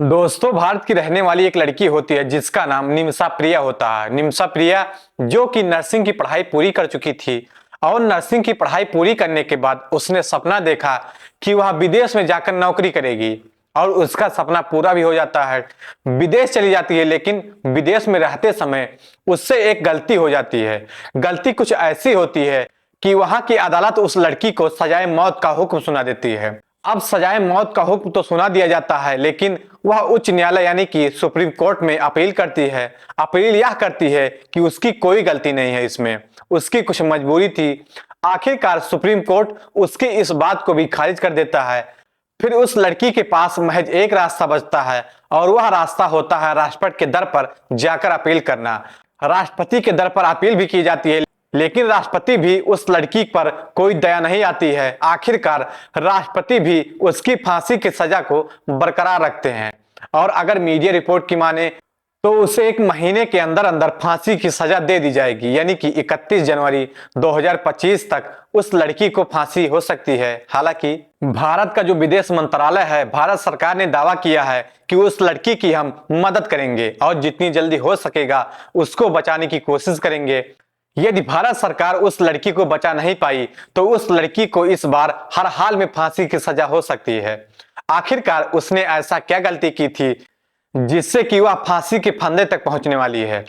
दोस्तों, भारत की रहने वाली एक लड़की होती है जिसका नाम निमिषा प्रिया होता है। निमिषा प्रिया जो कि नर्सिंग की पढ़ाई पूरी कर चुकी थी और नर्सिंग की पढ़ाई पूरी करने के बाद उसने सपना देखा कि वह विदेश में जाकर नौकरी करेगी और उसका सपना पूरा भी हो जाता है। विदेश चली जाती है, लेकिन विदेश में रहते समय उससे एक गलती हो जाती है। गलती कुछ ऐसी होती है कि वहां की अदालत उस लड़की को सजाए मौत का हुक्म सुना देती है। अब सजाए मौत का हुक्म तो सुना दिया जाता है, लेकिन वह उच्च न्यायालय यानी कि सुप्रीम कोर्ट में अपील करती है। अपील यह करती है कि उसकी कोई गलती नहीं है, इसमें उसकी कुछ मजबूरी थी। आखिरकार सुप्रीम कोर्ट उसकी इस बात को भी खारिज कर देता है। फिर उस लड़की के पास महज एक रास्ता बचता है और वह रास्ता होता है राष्ट्रपति के दर पर जाकर अपील करना। राष्ट्रपति के दर पर अपील भी की जाती है, लेकिन राष्ट्रपति भी उस लड़की पर कोई दया नहीं आती है। आखिरकार राष्ट्रपति भी उसकी फांसी की सजा को बरकरार रखते हैं और अगर मीडिया रिपोर्ट की माने तो उसे एक महीने के अंदर अंदर फांसी की सजा दे दी जाएगी, यानी कि 31 जनवरी 2025 तक उस लड़की को फांसी हो सकती है। हालांकि भारत का जो विदेश मंत्रालय है, भारत सरकार ने दावा किया है कि उस लड़की की हम मदद करेंगे और जितनी जल्दी हो सकेगा उसको बचाने की कोशिश करेंगे। यदि भारत सरकार उस लड़की को बचा नहीं पाई तो उस लड़की को इस बार हर हाल में फांसी की सजा हो सकती है। आखिरकार उसने ऐसा क्या गलती की थी जिससे कि वह फांसी के फंदे तक पहुंचने वाली है।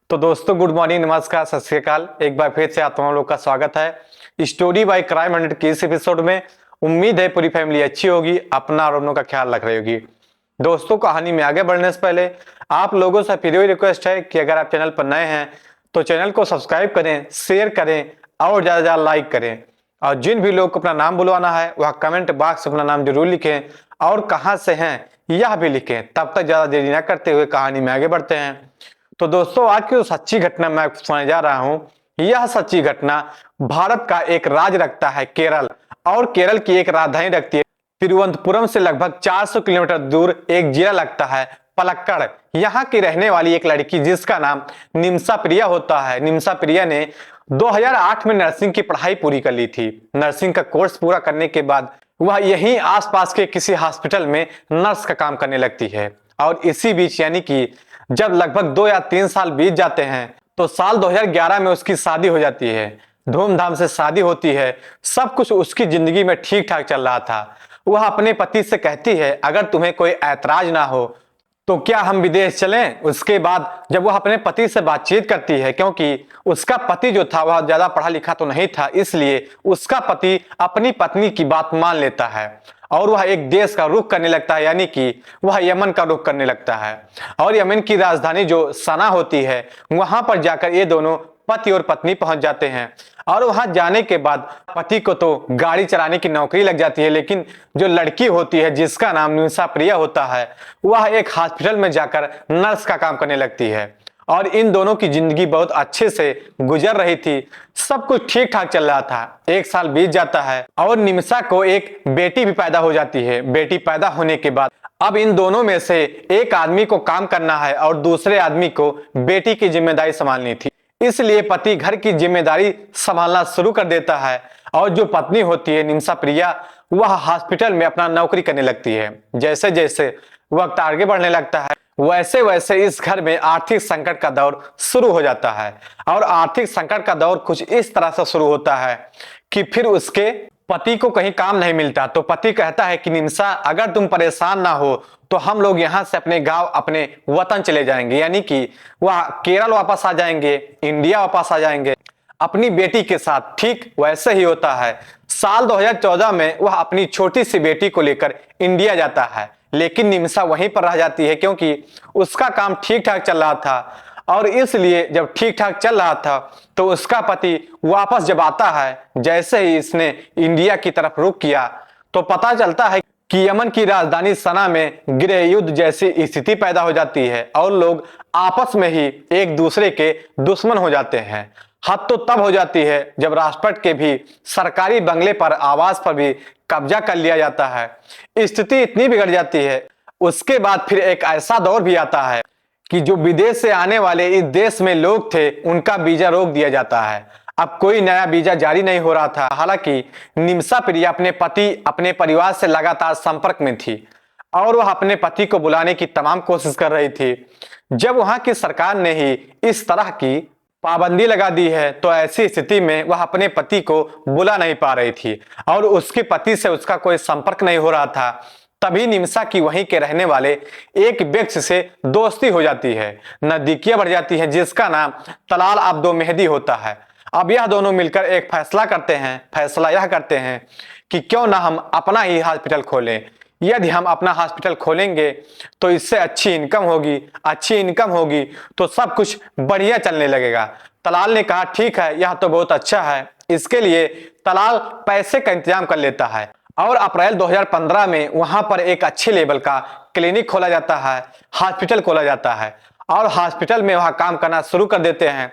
तो दोस्तों, गुड मॉर्निंग, नमस्कार, सत श्री अकाल। एक बार फिर से आप तमाम लोग का स्वागत है स्टोरी बाय क्राइम 100 के इस एपिसोड में। उम्मीद है पूरी फैमिली अच्छी होगी, अपना और अपनों का ख्याल रख रही होगी। दोस्तों, कहानी में आगे बढ़ने से पहले आप लोगों से फिर वही रिक्वेस्ट है कि अगर आप चैनल पर नए हैं तो चैनल को सब्सक्राइब करें, शेयर करें और ज्यादा ज्यादा लाइक करें। और जिन भी लोग को अपना नाम बुलवाना है वह कमेंट बॉक्स में अपना नाम जरूर लिखें और कहां से हैं यह भी लिखें। तब तक ज्यादा देरी न करते हुए कहानी में आगे बढ़ते हैं। तो दोस्तों, आज की जो सच्ची घटना मैं सुनाने जा रहा हूं, यह सच्ची घटना भारत का एक राज्य रखता है केरल, और केरल की एक राजधानी रखती है तिरुवनंतपुरम से लगभग 400 किलोमीटर दूर एक जिला लगता है पलक्कड़। यहाँ की रहने वाली एक लड़की जिसका नाम निमिषा प्रिया होता है। निमिषा प्रिया ने 2008 में नर्सिंग की पढ़ाई पूरी कर ली थी। नर्सिंग का कोर्स पूरा करने के बाद वह यहीं आसपास के किसी हॉस्पिटल में नर्स का काम करने लगती है। और इसी बीच यानी कि जब लगभग 2 या 3 साल बीत जाते हैं तो साल 2011 में उसकी शादी हो जाती है। धूमधाम से शादी होती है, सब कुछ उसकी जिंदगी में ठीक ठाक चल रहा था। वह अपने पति से कहती है अगर तुम्हें कोई ऐतराज ना हो तो क्या हम विदेश चलें। उसके बाद जब वह अपने पति से बातचीत करती है, क्योंकि उसका पति जो था वह ज्यादा पढ़ा लिखा तो नहीं था, इसलिए उसका पति अपनी पत्नी की बात मान लेता है और वह एक देश का रुख करने लगता है, यानी कि वह यमन का रुख करने लगता है। और यमन की राजधानी जो सना होती है वहां पर जाकर ये दोनों पति और पत्नी पहुंच जाते हैं। और वहां जाने के बाद पति को तो गाड़ी चलाने की नौकरी लग जाती है, लेकिन जो लड़की होती है जिसका नाम निमिषा प्रिया होता है वह एक हॉस्पिटल में जाकर नर्स का काम करने लगती है। और इन दोनों की जिंदगी बहुत अच्छे से गुजर रही थी, सब कुछ ठीक ठाक चल रहा था। 1 साल बीत जाता है और निमिषा को एक बेटी भी पैदा हो जाती है। बेटी पैदा होने के बाद अब इन दोनों में से एक आदमी को काम करना है और दूसरे आदमी को बेटी की जिम्मेदारी संभालनी थी, इसलिए पति घर की जिम्मेदारी संभालना शुरू कर देता है और जो पत्नी होती है निमिषा प्रिया वह हॉस्पिटल में अपना नौकरी करने लगती है। जैसे जैसे वक्त आगे बढ़ने लगता है वैसे वैसे इस घर में आर्थिक संकट का दौर शुरू हो जाता है। और आर्थिक संकट का दौर कुछ इस तरह से शुरू होता है कि फिर उसके पति को कहीं काम नहीं मिलता, तो पति कहता है कि निमिषा अगर तुम परेशान ना हो तो हम लोग यहाँ से अपने गांव अपने वतन चले जाएंगे, यानी कि वह केरल वापस आ जाएंगे, इंडिया वापस आ जाएंगे अपनी बेटी के साथ। ठीक वैसे ही होता है। साल 2014 में वह अपनी छोटी सी बेटी को लेकर इंडिया जाता है, लेकिन निमिषा वहीं पर रह जाती है क्योंकि उसका काम ठीक ठाक चल रहा था। और इसलिए जब ठीक ठाक चल रहा था तो उसका पति वापस जब आता है, जैसे ही इसने इंडिया की तरफ रुख किया तो पता चलता है कि यमन की राजधानी सना में गृह युद्ध जैसी स्थिति पैदा हो जाती है और लोग आपस में ही एक दूसरे के दुश्मन हो जाते हैं। हद तो तब हो जाती है जब राष्ट्रपति के भी सरकारी बंगले पर आवास पर भी कब्जा कर लिया जाता है। स्थिति इतनी बिगड़ जाती है, उसके बाद फिर एक ऐसा दौर भी आता है कि जो विदेश से आने वाले इस देश में लोग थे उनका वीजा रोक दिया जाता है। अब कोई नया वीजा जारी नहीं हो रहा था। हालांकि निमिषा प्रिया अपने पति अपने परिवार से लगातार संपर्क में थी। और वह अपने पति को बुलाने की तमाम कोशिश कर रही थी। जब वहां की सरकार ने ही इस तरह की पाबंदी लगा दी है तो ऐसी स्थिति में वह अपने पति को बुला नहीं पा रही थी और उसके पति से उसका कोई संपर्क नहीं हो रहा था। तभी निमिषा की वहीं के रहने वाले एक व्यक्ति से दोस्ती हो जाती है, नजदीकियां बढ़ जाती है, जिसका नाम तलाल अब्दो मेहदी होता है। अब यह दोनों मिलकर एक फैसला यह करते हैं कि क्यों ना हम अपना ही हॉस्पिटल खोलें। यदि हम अपना हॉस्पिटल खोलेंगे तो इससे अच्छी इनकम होगी तो सब कुछ बढ़िया चलने लगेगा। तलाल ने कहा ठीक है, यह तो बहुत अच्छा है। इसके लिए तलाल पैसे का इंतजाम कर लेता है और अप्रैल 2015 में वहां पर एक अच्छे लेवल का क्लिनिक खोला जाता है, हॉस्पिटल खोला जाता है और हॉस्पिटल में वहां काम करना शुरू कर देते हैं।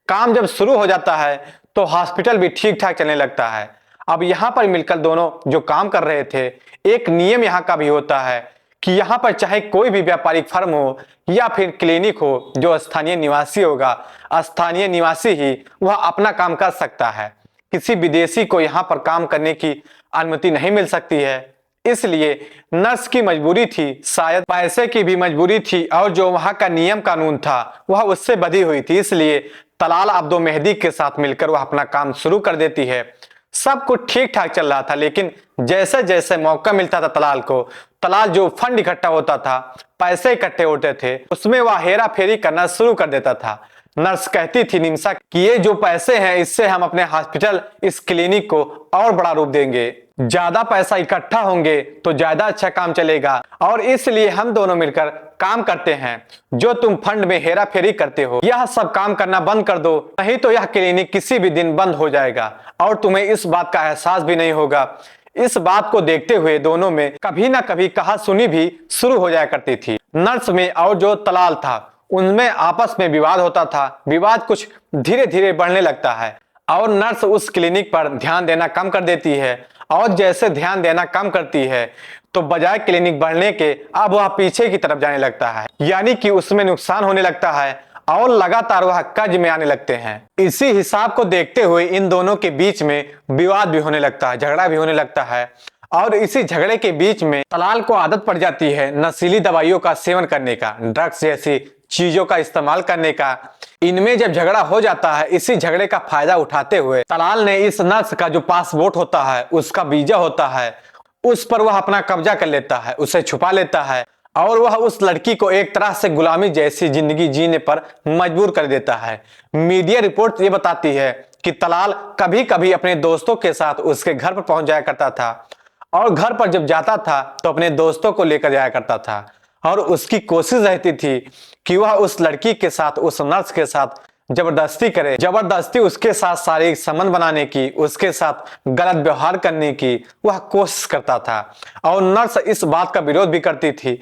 काम जब शुरू हो जाता है तो हॉस्पिटल भी ठीक ठाक चलने लगता है। अब यहाँ पर मिलकर दोनों जो काम कर रहे थे, एक नियम यहाँ का भी होता है कि यहाँ पर चाहे कोई भी व्यापारिक फर्म हो या फिर क्लिनिक हो, जो स्थानीय निवासी होगा, स्थानीय निवासी ही वह अपना काम कर सकता है। किसी विदेशी को यहाँ पर काम करने की अनुमति नहीं मिल सकती है। इसलिए नर्स की मजबूरी थी, शायद पैसे की भी मजबूरी थी और जो वहां का नियम कानून था वह उससे बधी हुई थी। इसलिए तलाल अब्दो मेहदी के साथ मिलकर वह अपना काम शुरू कर देती है। सब कुछ ठीक ठाक चल रहा था, लेकिन जैसे जैसे मौका मिलता था तलाल जो फंड इकट्ठा होता था, पैसे इकट्ठे होते थे, उसमें वह हेरा फेरी करना शुरू कर देता था। नर्स कहती थी निमिषा कि ये जो पैसे हैं इससे हम अपने हॉस्पिटल, इस क्लिनिक को और बड़ा रूप देंगे, ज्यादा पैसा इकट्ठा होंगे तो ज्यादा अच्छा काम चलेगा और इसलिए हम दोनों मिलकर काम करते हैं। जो तुम फंड में हेरा फेरी करते हो यह सब काम करना बंद कर दो, नहीं तो यह क्लिनिक किसी भी दिन बंद हो जाएगा और तुम्हें इस बात का एहसास भी नहीं होगा। इस बात को देखते हुए दोनों में कभी ना कभी कहा सुनी भी शुरू हो जाया करती थी। नर्स में और जो तलाल था उनमें आपस में विवाद होता था। विवाद कुछ धीरे धीरे बढ़ने लगता है और नर्स उस क्लिनिक पर ध्यान देना कम कर देती है और जैसे ध्यान देना कम करती है तो बजाय क्लिनिक बढ़ने के अब वह पीछे की तरफ जाने लगता है, यानी कि उसमें नुकसान होने लगता है और लगातार वह कर्ज में आने लगते हैं। इसी हिसाब को देखते हुए इन दोनों के बीच में विवाद भी होने लगता है, झगड़ा भी होने लगता है और इसी झगड़े के बीच में तलाल को आदत पड़ जाती है नशीली दवाइयों का सेवन करने का, ड्रग्स जैसी चीजों का इस्तेमाल करने का। इनमें जब झगड़ा हो जाता है, इसी झगड़े का फायदा उठाते हुए तलाल ने इस नर्स का जो पासपोर्ट होता है, उसका वीजा होता है, उस पर वह अपना कब्जा कर लेता है, उसे छुपा लेता है और वह उस लड़की को एक तरह से गुलामी जैसी जिंदगी जीने पर मजबूर कर देता है। मीडिया रिपोर्ट ये बताती है कि तलाल कभी कभी अपने दोस्तों के साथ उसके घर पर पहुंच जाया करता था और घर पर जब जाता था तो अपने दोस्तों को लेकर जाया करता था और उसकी कोशिश रहती थी कि वह उस लड़की के साथ, उस नर्स के साथ जबरदस्ती करे, जबरदस्ती उसके साथ शारीरिक संबंध बनाने की, उसके साथ गलत व्यवहार करने की वह कोशिश करता था और नर्स इस बात का विरोध भी करती थी।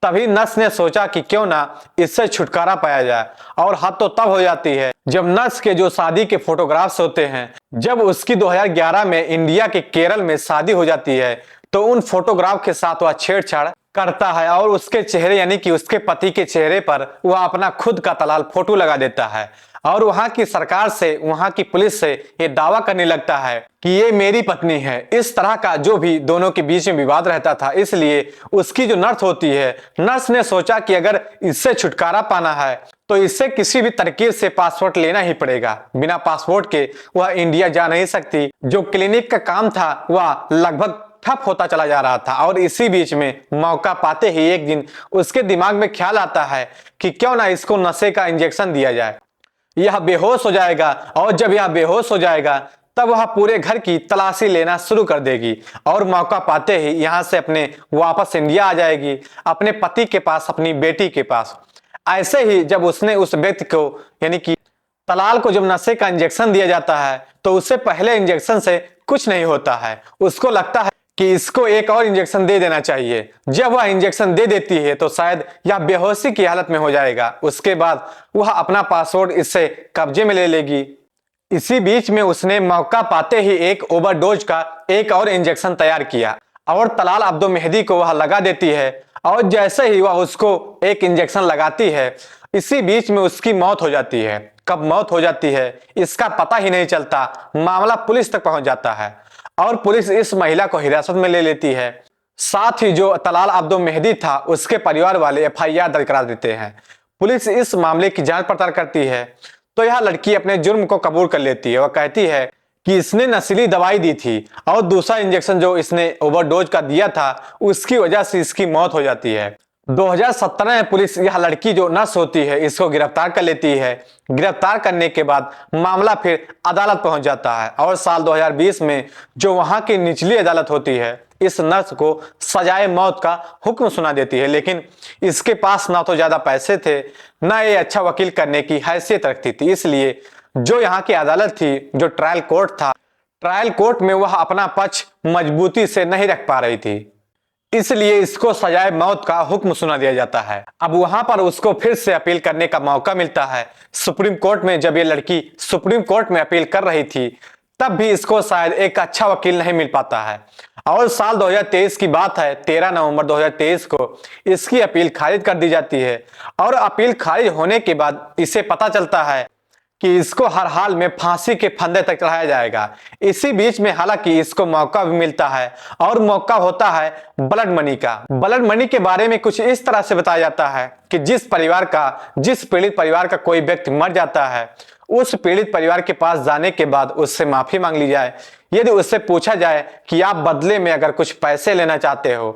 तभी नर्स ने सोचा कि क्यों ना इससे छुटकारा पाया जाए और हद तो तब हो जाती है जब नर्स के जो शादी के फोटोग्राफ्स होते हैं, जब उसकी 2011 में इंडिया के केरल में शादी हो जाती है तो उन फोटोग्राफ के साथ वह छेड़छाड़ करता है और उसके चेहरे यानी कि उसके पति के चेहरे पर वह अपना खुद का तलाल फोटो लगा देता है और वहां की सरकार से, वहां की पुलिस से ये दावा करने लगता है कि ये मेरी पत्नी है। इस तरह का जो भी दोनों के बीच में विवाद रहता था, इसलिए उसकी जो नर्स होती है, नर्स ने सोचा कि अगर इससे छुटकारा पाना है तो इससे किसी भी तरकीब से पासपोर्ट लेना ही पड़ेगा। बिना पासपोर्ट के वह इंडिया जा नहीं सकती। जो क्लिनिक का काम था वह लगभग ठप होता चला जा रहा था और इसी बीच में मौका पाते ही एक दिन उसके दिमाग में ख्याल आता है कि क्यों ना इसको नशे का इंजेक्शन दिया जाए, यह बेहोश हो जाएगा और जब यह बेहोश हो जाएगा तब वह पूरे घर की तलाशी लेना शुरू कर देगी और मौका पाते ही यहां से अपने वापस इंडिया आ जाएगी, अपने पति के पास, अपनी बेटी के पास। ऐसे ही जब उसने उस व्यक्ति को यानी कि तलाल को जब नशे का इंजेक्शन दिया जाता है तो उससे पहले इंजेक्शन से कुछ नहीं होता है, उसको लगता है कि इसको एक और इंजेक्शन दे देना चाहिए। जब वह इंजेक्शन दे देती है तो शायद यह बेहोशी की हालत में हो जाएगा, उसके बाद वह अपना पासपोर्ट इससे कब्जे में ले लेगी। इसी बीच में उसने मौका पाते ही एक ओवरडोज का एक और इंजेक्शन तैयार किया और तलाल अब्दो मेहदी को वह लगा देती है और जैसे ही वह उसको एक इंजेक्शन लगाती है, इसी बीच में उसकी मौत हो जाती है। कब मौत हो जाती है इसका पता ही नहीं चलता। मामला पुलिस तक पहुंच जाता है और पुलिस इस महिला को हिरासत में ले लेती है। साथ ही जो तलाल अब्दो मेहदी था उसके परिवार वाले एफआईआर दर्ज करा देते हैं। पुलिस इस मामले की जांच पड़ताल करती है तो यह लड़की अपने जुर्म को कबूल कर लेती है। वह कहती है कि इसने नशीली दवाई दी थी और दूसरा इंजेक्शन जो इसने ओवरडोज का दिया था उसकी वजह से इसकी मौत हो जाती है। 2017 में पुलिस यह लड़की जो नर्स होती है इसको गिरफ्तार कर लेती है। गिरफ्तार करने के बाद मामला फिर अदालत पहुंच जाता है और साल 2020 में जो वहां की निचली अदालत होती है इस नर्स को सजाए मौत का हुक्म सुना देती है। लेकिन इसके पास ना तो ज्यादा पैसे थे ना ये अच्छा वकील करने की हैसियत रखती थी, इसलिए जो यहाँ की अदालत थी, जो ट्रायल कोर्ट था, ट्रायल कोर्ट में वह अपना पक्ष मजबूती से नहीं रख पा रही थी, इसलिए इसको सजाए मौत का हुक्म सुना दिया जाता है। अब वहां पर उसको फिर से अपील करने का मौका मिलता है सुप्रीम कोर्ट में। जब ये लड़की सुप्रीम कोर्ट में अपील कर रही थी तब भी इसको शायद एक अच्छा वकील नहीं मिल पाता है और साल 2023 की बात है, 13 नवंबर 2023 को इसकी अपील खारिज कर दी जाती है और अपील खारिज होने के बाद इसे पता चलता है कि इसको हर हाल में फांसी के फंदे तक चढ़ाया जाएगा। इसी बीच में हालांकि इसको मौका भी मिलता है और मौका होता है ब्लड मनी का। ब्लड मनी के बारे में कुछ इस तरह से बताया जाता है कि जिस पीड़ित परिवार का कोई व्यक्ति मर जाता है उस पीड़ित परिवार के पास जाने के बाद उससे माफी मांग ली जाए। यदि उससे पूछा जाए कि आप बदले में अगर कुछ पैसे लेना चाहते हो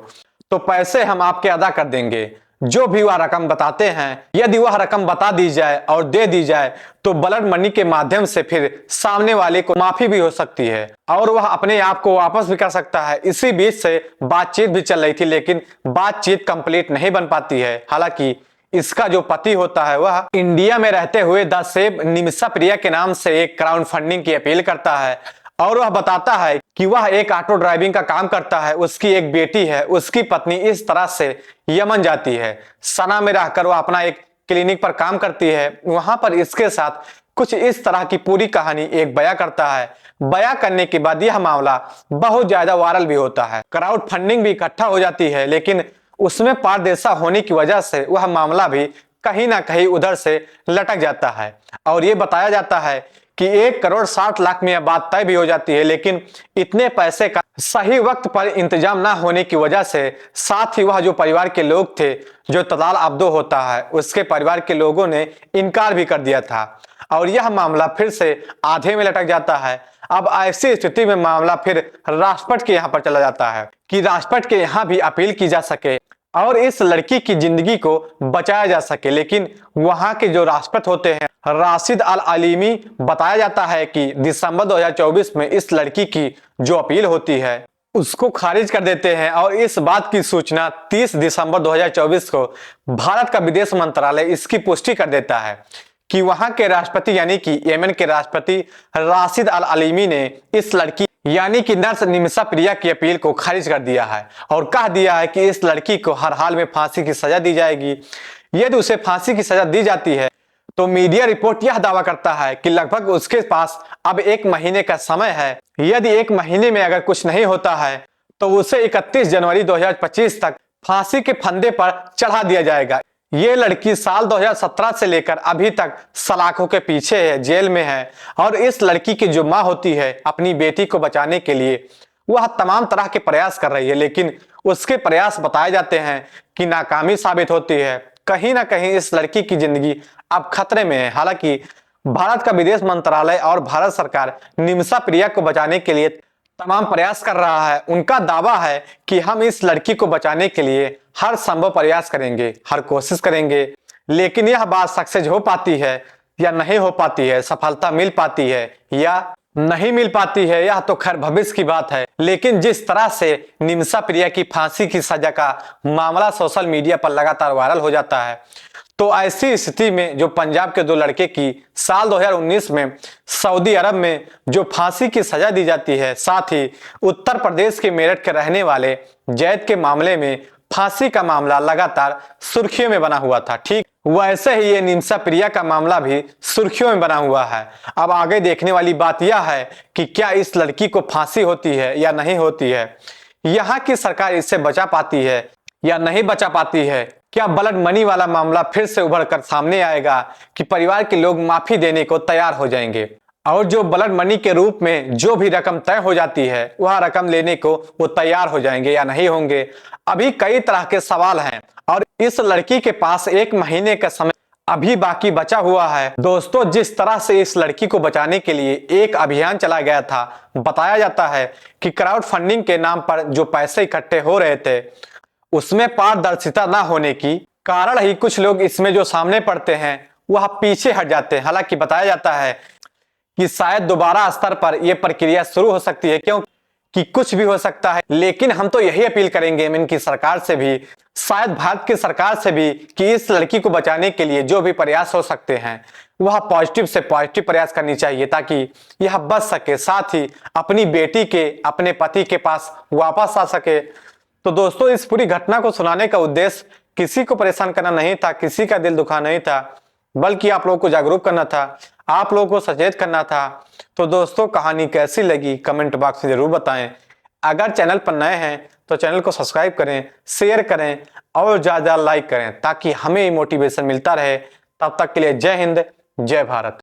तो पैसे हम आपके अदा कर देंगे, जो भी वह रकम बताते हैं यदि वह रकम बता दी जाए और दे दी जाए तो ब्लड मनी के माध्यम से फिर सामने वाले को माफी भी हो सकती है और वह अपने आप को वापस भी कर सकता है। इसी बीच से बातचीत भी चल रही थी लेकिन बातचीत कंप्लीट नहीं बन पाती है। हालांकि इसका जो पति होता है वह इंडिया में रहते हुए द सेव निमिषा प्रिया के नाम से एक क्राउड फंडिंग की अपील करता है और वह बताता है कि वह एक ऑटो ड्राइविंग का काम करता है, उसकी एक बेटी है, उसकी पत्नी इस तरह से यमन जाती है, सना में रहकर वह अपना एक क्लिनिक पर काम करती है। वहां पर इसके साथ कुछ इस तरह की पूरी कहानी एक बयां करता है। बयां करने के बाद यह मामला बहुत ज्यादा वायरल भी होता है, क्राउड फंडिंग भी इकट्ठा हो जाती है, लेकिन उसमें पारदर्शिता होने की वजह से वह मामला भी कहीं ना कहीं उधर से लटक जाता है और ये बताया जाता है कि 1,60,00,000 में यह बात तय भी हो जाती है। लेकिन इतने पैसे का सही वक्त पर इंतजाम ना होने की वजह से साथ ही वह जो परिवार के लोग थे, जो तलाल अब्दो होता है उसके परिवार के लोगों ने इनकार भी कर दिया था और यह मामला फिर से आधे में लटक जाता है। अब ऐसी स्थिति में मामला फिर राष्ट्रपति के यहाँ पर चला जाता है कि राष्ट्रपति के यहाँ भी अपील की जा सके और इस लड़की की जिंदगी को बचाया जा सके। लेकिन वहां के जो राष्ट्रपति होते हैं राशिद अल अलीमी, बताया जाता है कि दिसंबर 2024 में इस लड़की की जो अपील होती है उसको खारिज कर देते हैं और इस बात की सूचना 30 दिसंबर 2024 को भारत का विदेश मंत्रालय इसकी पुष्टि कर देता है कि वहां के राष्ट्रपति यानी कि यमन के राष्ट्रपति राशिद अल अलीमी ने इस लड़की यानी कि नर्स निमिषा प्रिया की अपील को खारिज कर दिया है और कह दिया है कि इस लड़की को हर हाल में फांसी की सजा दी जाएगी। यदि उसे फांसी की सजा दी जाती है तो मीडिया रिपोर्ट यह दावा करता है कि लगभग उसके पास अब 1 महीने का समय है। यदि 1 महीने में अगर कुछ नहीं होता है तो उसे 31 जनवरी 2025 तक फांसी के फंदे पर चढ़ा दिया जाएगा। ये लड़की साल 2017 से लेकर अभी तक सलाखों के पीछे है, जेल में है और इस लड़की की जो माँ होती है अपनी बेटी को बचाने के लिए वह तमाम तरह के प्रयास कर रही है, लेकिन उसके प्रयास बताए जाते हैं कि नाकामी साबित होती है। कहीं ना कहीं इस लड़की की जिंदगी अब खतरे में है। हालांकि भारत का विदेश मंत्रालय और भारत सरकार निमिषा प्रिया को बचाने के लिए तमाम प्रयास कर रहा है। उनका दावा है कि हम इस लड़की को बचाने के लिए हर संभव प्रयास करेंगे, हर कोशिश करेंगे, लेकिन यह बात सक्सेस हो पाती है या नहीं हो पाती है, सफलता मिल पाती है या नहीं मिल पाती है, यह तो खैर भविष्य की बात है। लेकिन जिस तरह से निमिषा प्रिया की फांसी की सजा का मामला सोशल मीडिया पर लगातार वायरल हो जाता है, तो ऐसी स्थिति में जो पंजाब के 2 लड़के की साल 2019 में सऊदी अरब में जो फांसी की सजा दी जाती है, साथ ही उत्तर प्रदेश के मेरठ के रहने वाले जैद के मामले में फांसी का मामला लगातार सुर्खियों में बना हुआ था, ठीक वैसे ही ये निमिषा प्रिया का मामला भी सुर्खियों में बना हुआ है। अब आगे देखने वाली बात यह है कि क्या इस लड़की को फांसी होती है या नहीं होती है, यहाँ की सरकार इससे बचा पाती है या नहीं बचा पाती है, क्या ब्लड मनी वाला मामला फिर से उभर कर सामने आएगा कि परिवार के लोग माफी देने को तैयार हो जाएंगे। और जो ब्लड मनी के रूप में जो भी रकम तय हो जाती है वह रकम लेने को वो तैयार हो जाएंगे या नहीं होंगे। अभी कई तरह के सवाल हैं और इस लड़की के पास 1 महीने का समय अभी बाकी बचा हुआ है। दोस्तों, जिस तरह से इस लड़की को बचाने के लिए एक अभियान चला गया था, बताया जाता है कि क्राउड फंडिंग के नाम पर जो पैसे इकट्ठे हो रहे थे उसमें पारदर्शिता न होने की कारण ही कुछ लोग इसमें जो सामने पड़ते हैं वह पीछे हट जाते हैं। हालांकि बताया जाता है कि शायद दोबारा स्तर पर यह प्रक्रिया शुरू हो सकती है, क्योंकि कुछ भी हो सकता है। लेकिन हम तो यही अपील करेंगे इनकी सरकार से भी, शायद भारत की सरकार से भी, कि इस लड़की को बचाने के लिए जो भी प्रयास हो सकते हैं वह पॉजिटिव से पॉजिटिव प्रयास करनी चाहिए ताकि यह बच सके, साथ ही अपनी बेटी के अपने पति के पास वापस आ सके। तो दोस्तों, इस पूरी घटना को सुनाने का उद्देश्य किसी को परेशान करना नहीं था, किसी का दिल दुखा नहीं था, बल्कि आप लोगों को जागरूक करना था, आप लोगों को सचेत करना था। तो दोस्तों, कहानी कैसी लगी कमेंट बॉक्स में जरूर बताएं। अगर चैनल पर नए हैं तो चैनल को सब्सक्राइब करें, शेयर करें और ज्यादा लाइक करें ताकि हमें मोटिवेशन मिलता रहे। तब तक के लिए जय हिंद, जय भारत।